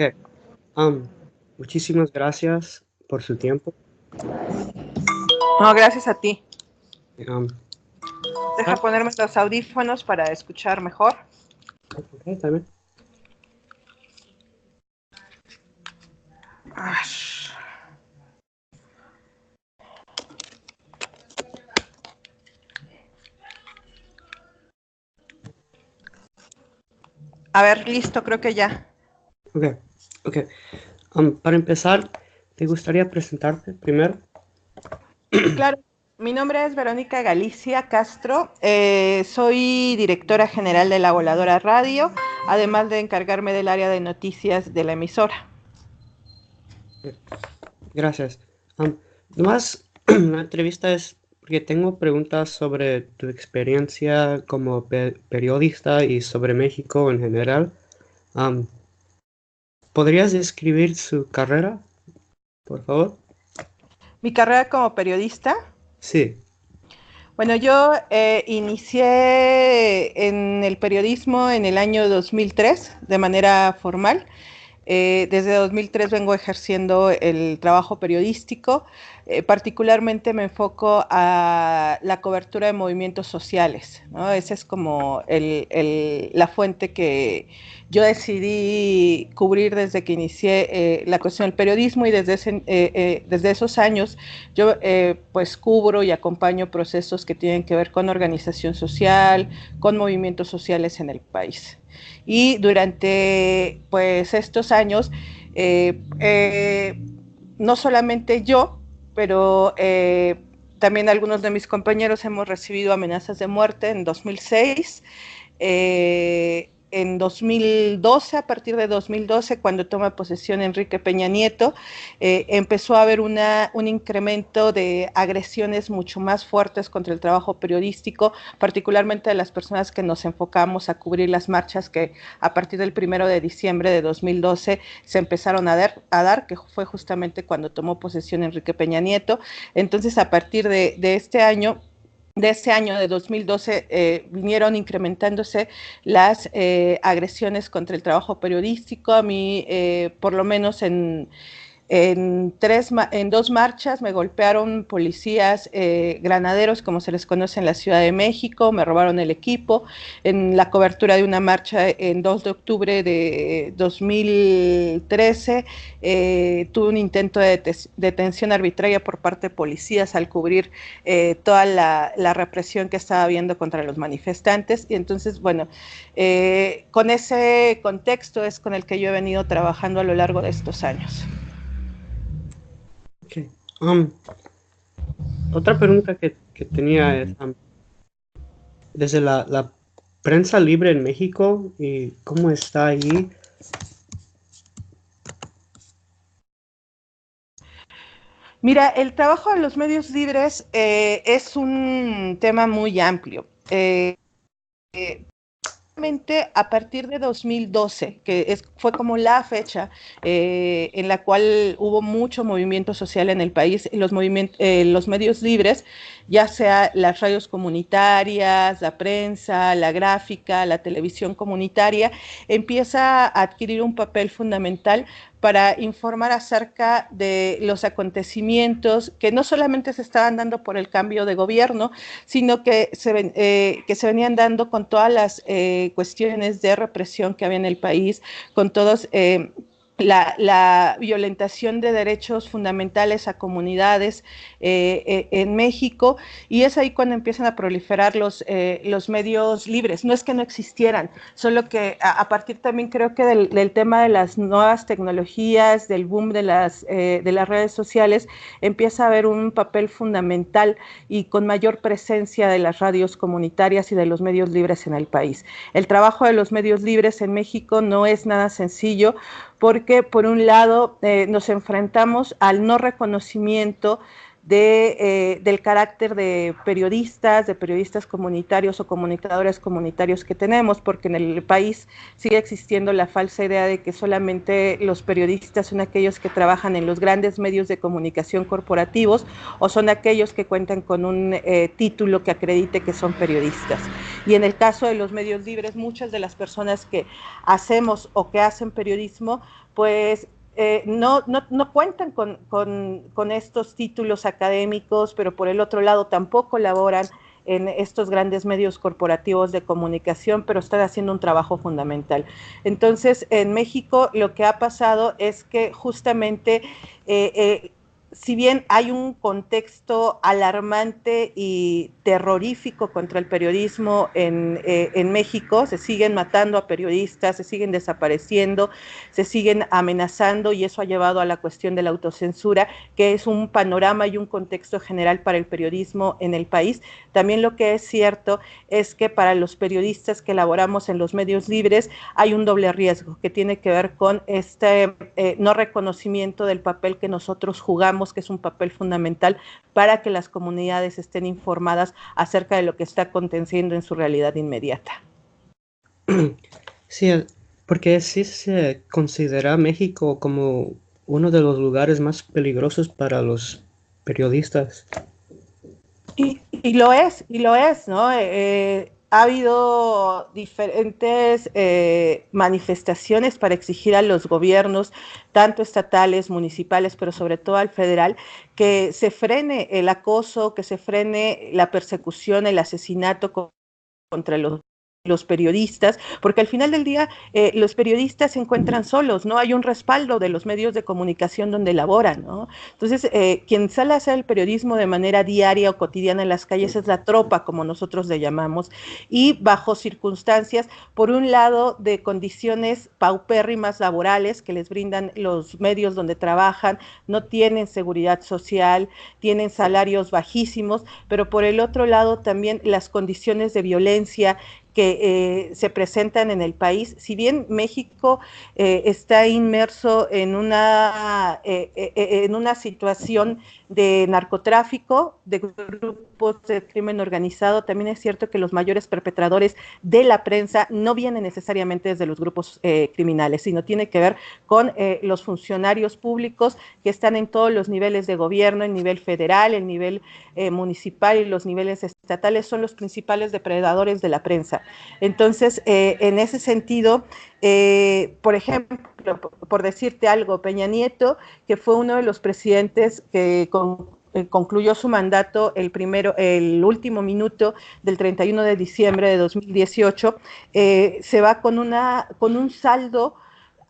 Ok, um, muchísimas gracias por su tiempo. No, gracias a ti. Um, Deja ponerme los audífonos para escuchar mejor. ok, está bien. A ver, listo, creo que ya. Ok. Para empezar, ¿te gustaría presentarte primero? Claro, mi nombre es Verónica Galicia Castro, soy directora general de La Voladora Radio, además de encargarme del área de noticias de la emisora. Gracias. Nomás, la entrevista es porque tengo preguntas sobre tu experiencia como periodista y sobre México en general. Um, ¿Podrías describir su carrera, por favor? Mi carrera como periodista. Sí. Bueno, yo inicié en el periodismo en el año 2003 de manera formal. Desde 2003 vengo ejerciendo el trabajo periodístico. Particularmente me enfoco a la cobertura de movimientos sociales, ¿no? Esa es como la fuente que yo decidí cubrir desde que inicié la cuestión del periodismo, y desde esos años yo pues cubro y acompaño procesos que tienen que ver con organización social, con movimientos sociales en el país. Y durante pues estos años, no solamente yo, pero también algunos de mis compañeros hemos recibido amenazas de muerte en 2006. En 2012, a partir de 2012, cuando toma posesión Enrique Peña Nieto, empezó a haber un incremento de agresiones mucho más fuertes contra el trabajo periodístico, particularmente de las personas que nos enfocamos a cubrir las marchas que a partir del 1 de diciembre de 2012 se empezaron a dar, que fue justamente cuando tomó posesión Enrique Peña Nieto. Entonces, a partir de este año de 2012, vinieron incrementándose las agresiones contra el trabajo periodístico. A mí, por lo menos en 2 marchas me golpearon policías, granaderos, como se les conoce en la Ciudad de México, me robaron el equipo. En la cobertura de una marcha en 2 de octubre de 2013, tuve un intento de detención arbitraria por parte de policías al cubrir toda la represión que estaba habiendo contra los manifestantes. Y entonces, bueno, con ese contexto es con el que yo he venido trabajando a lo largo de estos años. Okay. Otra pregunta que tenía es, desde la prensa libre en México y cómo está ahí. Mira, el trabajo de los medios libres es un tema muy amplio. A partir de 2012, fue como la fecha en la cual hubo mucho movimiento social en el país, los medios libres, ya sea las radios comunitarias, la prensa, la gráfica, la televisión comunitaria, empieza a adquirir un papel fundamental para informar acerca de los acontecimientos que no solamente se estaban dando por el cambio de gobierno, sino que se venían dando con todas las cuestiones de represión que había en el país, con todos la violentación de derechos fundamentales a comunidades en México, y es ahí cuando empiezan a proliferar los medios libres. No es que no existieran, solo que a partir también creo que del tema de las nuevas tecnologías, del boom de las redes sociales, empieza a haber un papel fundamental y con mayor presencia de las radios comunitarias y de los medios libres en el país. El trabajo de los medios libres en México no es nada sencillo, porque por un lado nos enfrentamos al no reconocimiento del carácter de periodistas comunitarios o comunicadores comunitarios que tenemos, porque en el país sigue existiendo la falsa idea de que solamente los periodistas son aquellos que trabajan en los grandes medios de comunicación corporativos o son aquellos que cuentan con un título que acredite que son periodistas. Y en el caso de los medios libres, muchas de las personas que hacemos o que hacen periodismo, pues no cuentan con estos títulos académicos, pero por el otro lado tampoco laboran en estos grandes medios corporativos de comunicación, pero están haciendo un trabajo fundamental. Entonces, en México lo que ha pasado es que justamente si bien hay un contexto alarmante y terrorífico contra el periodismo en México, se siguen matando a periodistas, se siguen desapareciendo, se siguen amenazando y eso ha llevado a la cuestión de la autocensura, que es un panorama y un contexto general para el periodismo en el país. También lo que es cierto es que para los periodistas que laboramos en los medios libres hay un doble riesgo que tiene que ver con este no reconocimiento del papel que nosotros jugamos, que es un papel fundamental para que las comunidades estén informadas acerca de lo que está aconteciendo en su realidad inmediata. Sí, porque sí se considera México como uno de los lugares más peligrosos para los periodistas. Y lo es, ¿no? Ha habido diferentes manifestaciones para exigir a los gobiernos, tanto estatales, municipales, pero sobre todo al federal, que se frene el acoso, que se frene la persecución, el asesinato contra los periodistas, porque al final del día los periodistas se encuentran solos, no hay un respaldo de los medios de comunicación donde laboran, ¿no? Entonces, quien sale a hacer el periodismo de manera diaria o cotidiana en las calles es la tropa, como nosotros le llamamos, y bajo circunstancias, por un lado, de condiciones paupérrimas laborales que les brindan los medios donde trabajan, no tienen seguridad social, tienen salarios bajísimos, pero por el otro lado también las condiciones de violencia que se presentan en el país. Si bien México está inmerso en una situación de narcotráfico, de grupos de crimen organizado, también es cierto que los mayores perpetradores de la prensa no vienen necesariamente desde los grupos criminales, sino tiene que ver con los funcionarios públicos que están en todos los niveles de gobierno, el nivel federal, el nivel municipal y los niveles estatales son los principales depredadores de la prensa. Entonces, en ese sentido, por ejemplo, por decirte algo, Peña Nieto, que fue uno de los presidentes que concluyó su mandato el último minuto del 31 de diciembre de 2018, se va con un saldo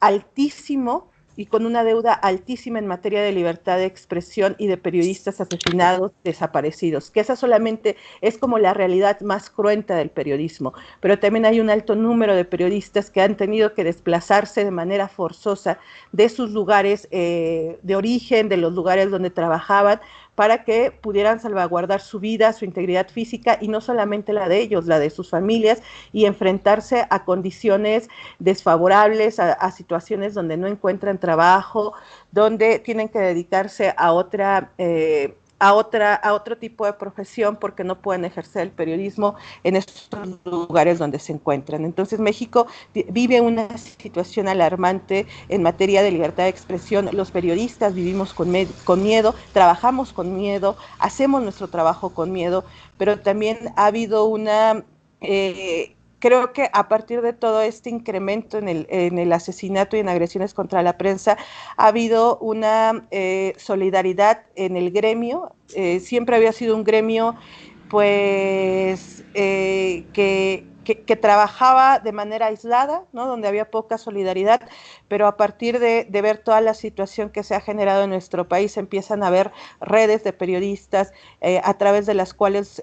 altísimo y con una deuda altísima en materia de libertad de expresión y de periodistas asesinados, desaparecidos, que esa solamente es como la realidad más cruenta del periodismo, pero también hay un alto número de periodistas que han tenido que desplazarse de manera forzosa de sus lugares de origen, de los lugares donde trabajaban, para que pudieran salvaguardar su vida, su integridad física y no solamente la de ellos, la de sus familias y enfrentarse a condiciones desfavorables, a situaciones donde no encuentran trabajo, donde tienen que dedicarse a otro tipo de profesión porque no pueden ejercer el periodismo en estos lugares donde se encuentran. Entonces México vive una situación alarmante en materia de libertad de expresión. Los periodistas vivimos con miedo, trabajamos con miedo, hacemos nuestro trabajo con miedo, pero también ha habido una... creo que a partir de todo este incremento en el asesinato y en agresiones contra la prensa, ha habido una solidaridad en el gremio. Siempre había sido un gremio pues que trabajaba de manera aislada, ¿no? Donde había poca solidaridad, pero a partir de ver toda la situación que se ha generado en nuestro país, empiezan a haber redes de periodistas a través de las cuales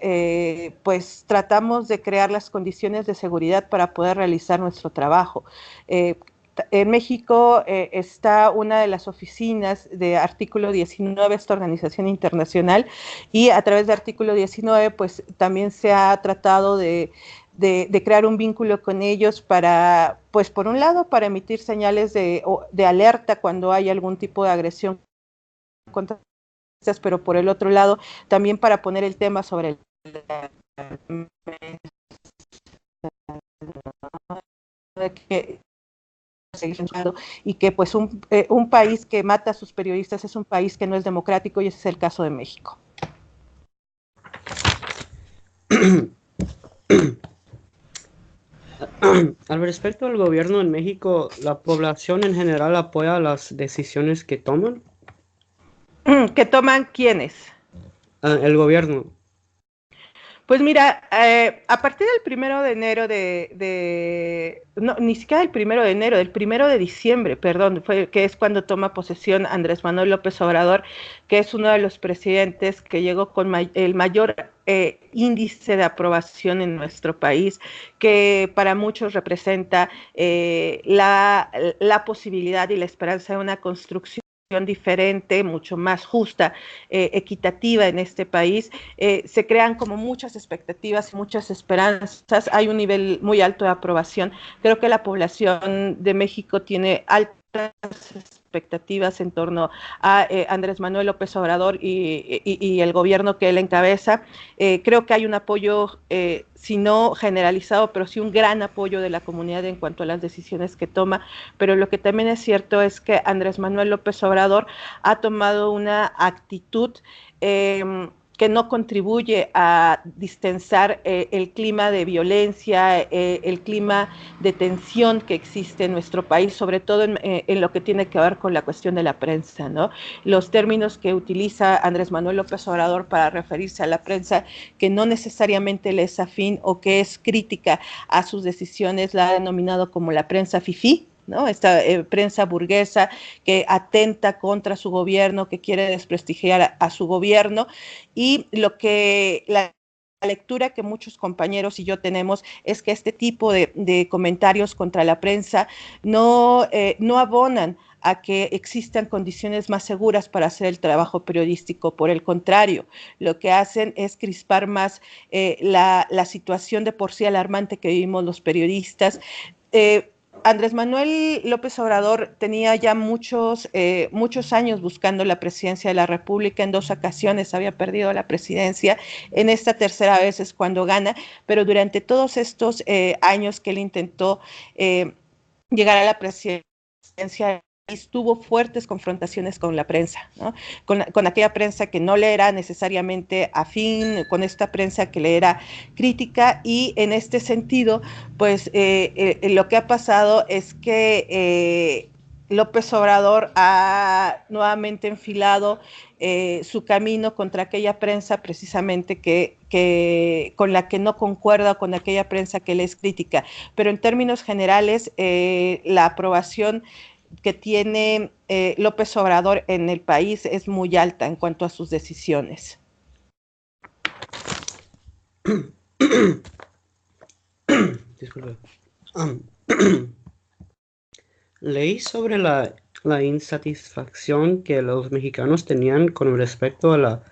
pues tratamos de crear las condiciones de seguridad para poder realizar nuestro trabajo. En México está una de las oficinas de Artículo 19, esta organización internacional, y a través de Artículo 19 pues también se ha tratado de crear un vínculo con ellos para, pues por un lado, para emitir señales de alerta cuando hay algún tipo de agresión contra pero por el otro lado, también para poner el tema sobre que y que pues un país que mata a sus periodistas es un país que no es democrático, y ese es el caso de México. Al respecto al gobierno en México, ¿la población en general apoya las decisiones que toman? ¿Que toman quiénes? El gobierno. Pues mira, a partir del 1 de enero no, ni siquiera del 1 de enero, del 1 de diciembre, perdón, que es cuando toma posesión Andrés Manuel López Obrador, que es uno de los presidentes que llegó con el mayor índice de aprobación en nuestro país, que para muchos representa la posibilidad y la esperanza de una construcción diferente, mucho más justa, equitativa en este país. Se crean como muchas expectativas y muchas esperanzas. Hay un nivel muy alto de aprobación. Creo que la población de México tiene altas expectativas en torno a Andrés Manuel López Obrador y el gobierno que él encabeza. Creo que hay un apoyo, si no generalizado, pero sí un gran apoyo de la comunidad en cuanto a las decisiones que toma, pero lo que también es cierto es que Andrés Manuel López Obrador ha tomado una actitud que no contribuye a distensar el clima de violencia, el clima de tensión que existe en nuestro país, sobre todo en lo que tiene que ver con la cuestión de la prensa, ¿no? Los términos que utiliza Andrés Manuel López Obrador para referirse a la prensa que no necesariamente le es afín o que es crítica a sus decisiones, la ha denominado como la prensa fifí, ¿no? Esta prensa burguesa que atenta contra su gobierno, que quiere desprestigiar a su gobierno, y la lectura que muchos compañeros y yo tenemos es que este tipo de comentarios contra la prensa no abonan a que existan condiciones más seguras para hacer el trabajo periodístico. Por el contrario, lo que hacen es crispar más la situación de por sí alarmante que vivimos los periodistas. Andrés Manuel López Obrador tenía ya muchos años buscando la presidencia de la República. En 2 ocasiones había perdido la presidencia. En esta tercera vez es cuando gana, pero durante todos estos años que él intentó llegar a la presidencia, tuvo fuertes confrontaciones con la prensa, ¿no? Con aquella prensa que no le era necesariamente afín, con esta prensa que le era crítica, y en este sentido, pues lo que ha pasado es que López Obrador ha nuevamente enfilado su camino contra aquella prensa precisamente con la que no concuerda, con aquella prensa que le es crítica. Pero en términos generales, la aprobación que tiene López Obrador en el país es muy alta en cuanto a sus decisiones. Disculpe. Leí sobre la insatisfacción que los mexicanos tenían con respecto a la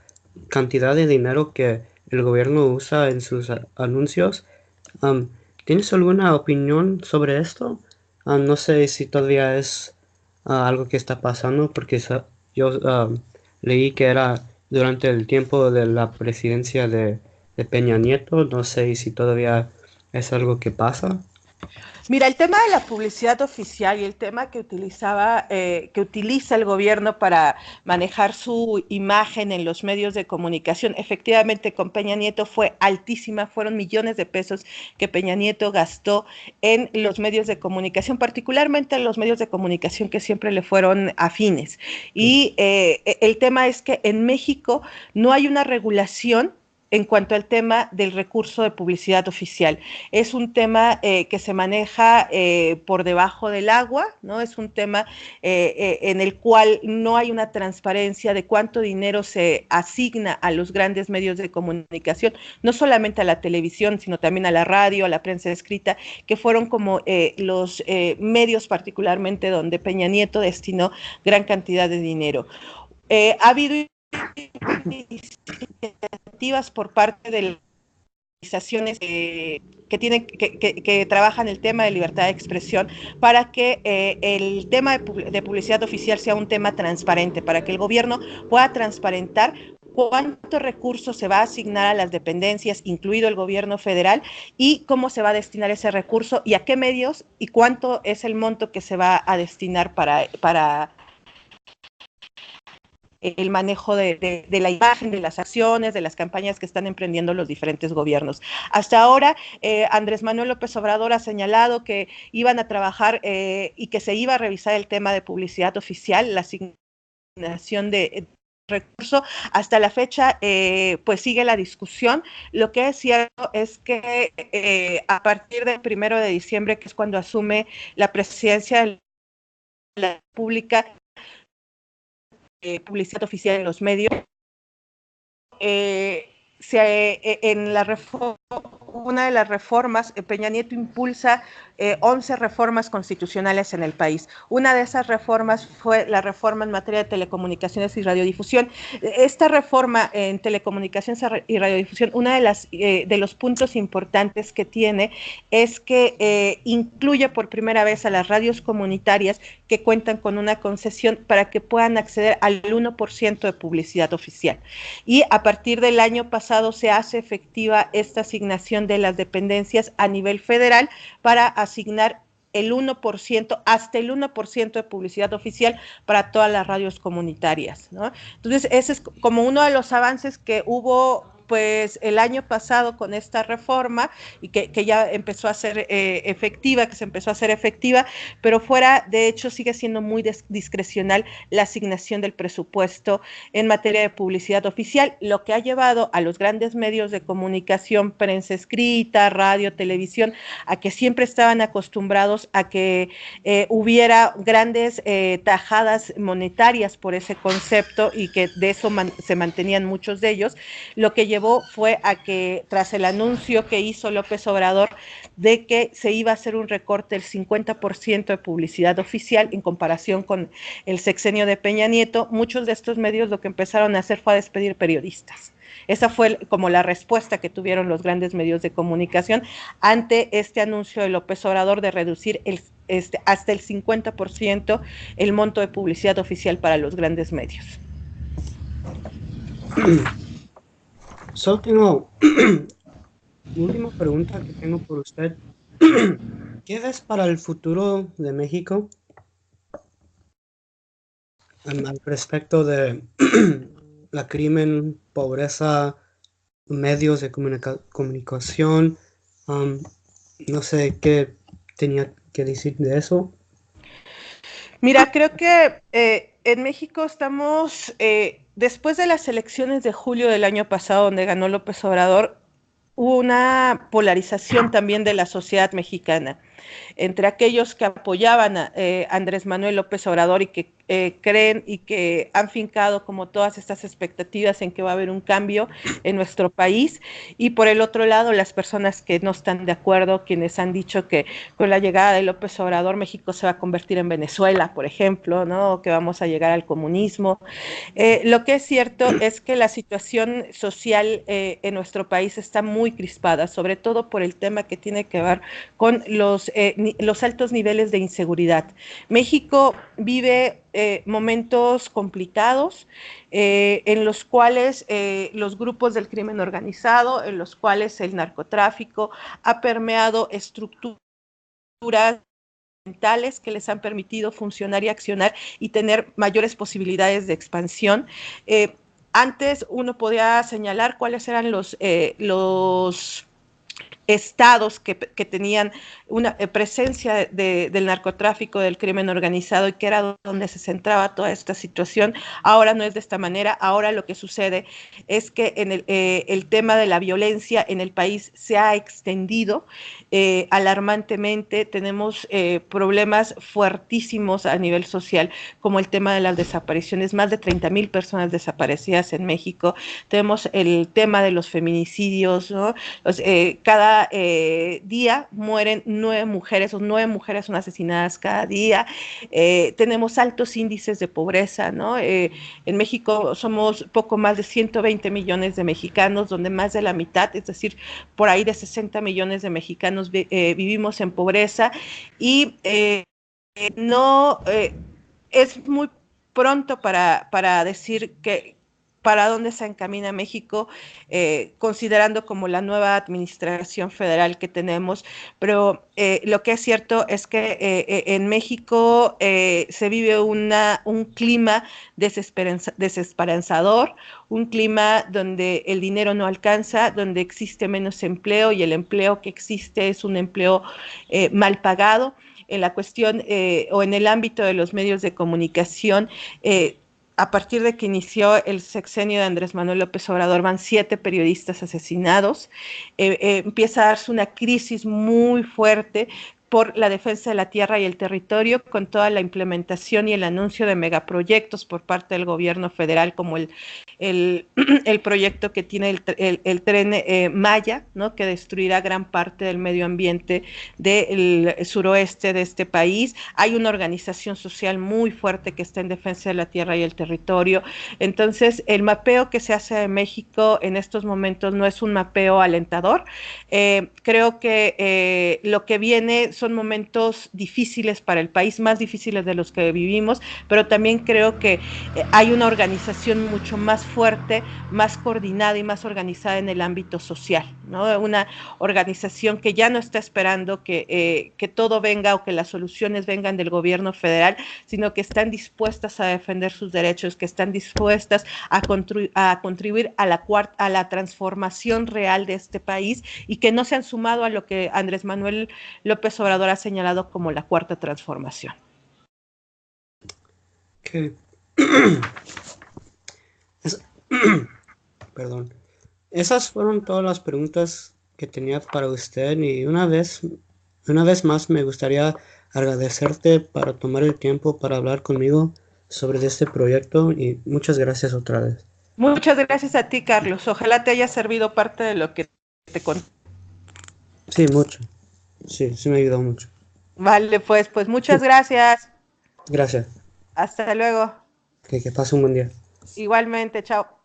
cantidad de dinero que el gobierno usa en sus anuncios. ¿Tienes alguna opinión sobre esto? No sé si todavía es algo que está pasando, porque yo leí que era durante el tiempo de la presidencia de Peña Nieto. No sé si todavía es algo que pasa. Mira, el tema de la publicidad oficial y el tema que utiliza el gobierno para manejar su imagen en los medios de comunicación, efectivamente con Peña Nieto fue altísima, fueron millones de pesos que Peña Nieto gastó en los medios de comunicación, particularmente en los medios de comunicación que siempre le fueron afines. Y el tema es que en México no hay una regulación en cuanto al tema del recurso de publicidad oficial. Es un tema que se maneja por debajo del agua, ¿no? Es un tema en el cual no hay una transparencia de cuánto dinero se asigna a los grandes medios de comunicación, no solamente a la televisión, sino también a la radio, a la prensa escrita, que fueron como los medios particularmente donde Peña Nieto destinó gran cantidad de dinero. Ha habido iniciativas por parte del organizaciones que trabajan el tema de libertad de expresión para que el tema de publicidad oficial sea un tema transparente, para que el gobierno pueda transparentar cuántos recursos se va a asignar a las dependencias, incluido el gobierno federal, y cómo se va a destinar ese recurso y a qué medios y cuánto es el monto que se va a destinar para el manejo de la imagen, de las acciones, de las campañas que están emprendiendo los diferentes gobiernos. Hasta ahora, Andrés Manuel López Obrador ha señalado que iban a trabajar y que se iba a revisar el tema de publicidad oficial, la asignación de recurso. Hasta la fecha, pues sigue la discusión. Lo que es cierto es que a partir del 1 de diciembre, que es cuando asume la presidencia de la República, publicidad oficial en los medios, en la una de las reformas, Peña Nieto impulsa 11 reformas constitucionales en el país. Una de esas reformas fue la reforma en materia de telecomunicaciones y radiodifusión. Esta reforma en telecomunicaciones y radiodifusión, una de los puntos importantes que tiene es que incluye por primera vez a las radios comunitarias que cuentan con una concesión para que puedan acceder al 1% de publicidad oficial. Y a partir del año pasado se hace efectiva esta asignación de las dependencias a nivel federal para asignar el 1%, hasta el 1% de publicidad oficial para todas las radios comunitarias, ¿no? Entonces, ese es como uno de los avances que hubo pues el año pasado con esta reforma y que ya empezó a ser efectiva, pero fuera, de hecho, sigue siendo muy discrecional la asignación del presupuesto en materia de publicidad oficial, lo que ha llevado a los grandes medios de comunicación, prensa escrita, radio, televisión, a que siempre estaban acostumbrados a que hubiera grandes tajadas monetarias por ese concepto y que de eso se mantenían muchos de ellos, lo que llevó fue a que tras el anuncio que hizo López Obrador de que se iba a hacer un recorte del 50% de publicidad oficial en comparación con el sexenio de Peña Nieto, muchos de estos medios lo que empezaron a hacer fue a despedir periodistas. Esa fue como la respuesta que tuvieron los grandes medios de comunicación ante este anuncio de López Obrador de reducir hasta el 50% el monto de publicidad oficial para los grandes medios. Solo tengo última pregunta que tengo por usted. ¿Qué ves para el futuro de México al respecto de la crimen, pobreza, medios de comunicación? No sé qué tenía que decir de eso. Mira, creo que en México estamos, después de las elecciones de julio del año pasado, donde ganó López Obrador, hubo una polarización también de la sociedad mexicana entre aquellos que apoyaban a Andrés Manuel López Obrador y que creen y que han fincado como todas estas expectativas en que va a haber un cambio en nuestro país, y por el otro lado las personas que no están de acuerdo, quienes han dicho que con la llegada de López Obrador México se va a convertir en Venezuela, por ejemplo, ¿no? Que vamos a llegar al comunismo. Lo que es cierto es que la situación social en nuestro país está muy crispada, sobre todo por el tema que tiene que ver con los altos niveles de inseguridad. México vive momentos complicados en los cuales los grupos del crimen organizado, en los cuales el narcotráfico ha permeado estructuras mentales que les han permitido funcionar y accionar y tener mayores posibilidades de expansión. Antes uno podía señalar cuáles eran los estados que tenían una presencia del narcotráfico, del crimen organizado, y que era donde se centraba toda esta situación. Ahora no es de esta manera. Ahora lo que sucede es que en el tema de la violencia en el país se ha extendido alarmantemente. Tenemos problemas fuertísimos a nivel social, como el tema de las desapariciones, más de 30,000 personas desaparecidas en México. Tenemos el tema de los feminicidios, ¿no? Cada cada día mueren 9 mujeres, o 9 mujeres son asesinadas cada día. Tenemos altos índices de pobreza, ¿no? En México somos poco más de 120 millones de mexicanos, donde más de la mitad, es decir, por ahí de 60 millones de mexicanos vivimos en pobreza, y no es muy pronto para decir que para dónde se encamina México, considerando como la nueva administración federal que tenemos, pero lo que es cierto es que en México se vive un clima desesperanzador, un clima donde el dinero no alcanza, donde existe menos empleo, y el empleo que existe es un empleo mal pagado. En la cuestión o en el ámbito de los medios de comunicación, a partir de que inició el sexenio de Andrés Manuel López Obrador, van 7 periodistas asesinados. Empieza a darse una crisis muy fuerte por la defensa de la tierra y el territorio, con toda la implementación y el anuncio de megaproyectos por parte del gobierno federal, como el proyecto que tiene el tren Maya, ¿no? Que destruirá gran parte del medio ambiente del suroeste de este país. Hay una organización social muy fuerte que está en defensa de la tierra y el territorio. Entonces, el mapeo que se hace de México en estos momentos no es un mapeo alentador. Creo que lo que viene son momentos difíciles para el país, más difíciles de los que vivimos, pero también creo que hay una organización mucho más fuerte, más coordinada y más organizada en el ámbito social, ¿no? Una organización que ya no está esperando que todo venga o que las soluciones vengan del gobierno federal, sino que están dispuestas a defender sus derechos, que están dispuestas a contribuir a la transformación real de este país, y que no se han sumado a lo que Andrés Manuel López Obrador ha señalado como la cuarta transformación. Okay. Perdón. Esas fueron todas las preguntas que tenía para usted, y una vez más me gustaría agradecerte para tomar el tiempo para hablar conmigo sobre este proyecto, y muchas gracias otra vez. Muchas gracias a ti, Carlos. Ojalá te haya servido parte de lo que te conté. Sí, mucho. Sí me ayudó mucho. Vale, pues muchas gracias. Gracias. Hasta luego. Que pase un buen día. Igualmente, chao.